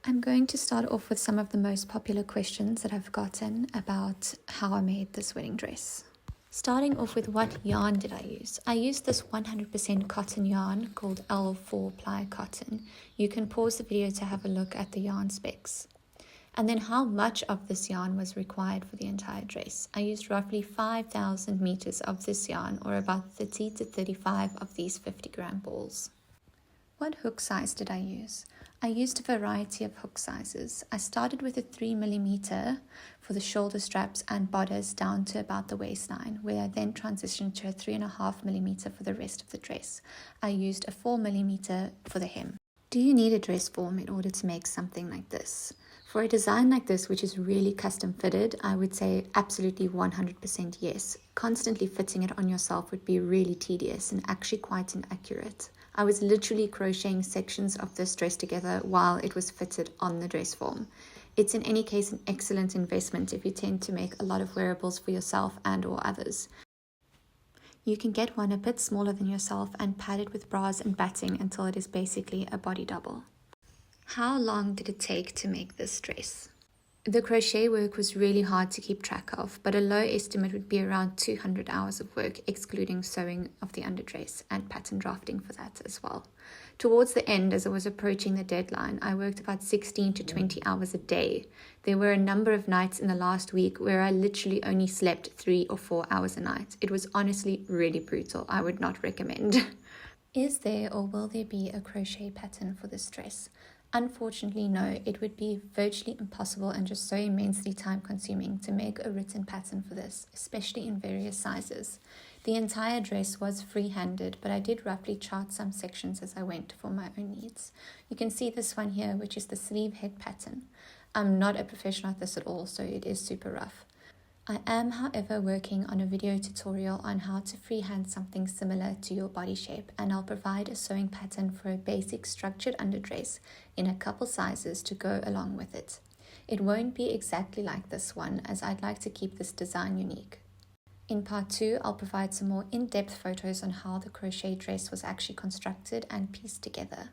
I'm going to start off with some of the most popular questions that I've gotten about how I made this wedding dress. Starting off with what yarn did I use? I used this 100% cotton yarn called L4 ply cotton. You can pause the video to have a look at the yarn specs. And then how much of this yarn was required for the entire dress. I used roughly 5,000 meters of this yarn, or about 30 to 35 of these 50-gram balls. What hook size did I use? I used a variety of hook sizes. I started with a 3mm for the shoulder straps and bodice down to about the waistline, where I then transitioned to a 3.5mm for the rest of the dress. I used a 4mm for the hem. Do you need a dress form in order to make something like this? For a design like this, which is really custom fitted, I would say absolutely 100% yes. Constantly fitting it on yourself would be really tedious and actually quite inaccurate. I was literally crocheting sections of this dress together while it was fitted on the dress form. It's in any case an excellent investment if you tend to make a lot of wearables for yourself and or others. You can get one a bit smaller than yourself and pad it with bras and batting until it is basically a body double. How long did it take to make this dress? The crochet work was really hard to keep track of, but a low estimate would be around 200 hours of work, excluding sewing of the underdress and pattern drafting for that as well. Towards the end, as I was approaching the deadline, I worked about 16 to 20 hours a day. There were a number of nights in the last week where I literally only slept 3 or 4 hours a night. It was honestly really brutal. I would not recommend. Is there or will there be a crochet pattern for this dress? Unfortunately, no. It would be virtually impossible and just so immensely time consuming to make a written pattern for this, especially in various sizes. The entire dress was free-handed, but I did roughly chart some sections as I went for my own needs. You can see this one here, which is the sleeve head pattern. I'm not a professional at this at all, so it is super rough. I am, however, working on a video tutorial on how to freehand something similar to your body shape, and I'll provide a sewing pattern for a basic structured underdress in a couple sizes to go along with it. It won't be exactly like this one, as I'd like to keep this design unique. In part 2, I'll provide some more in-depth photos on how the crochet dress was actually constructed and pieced together.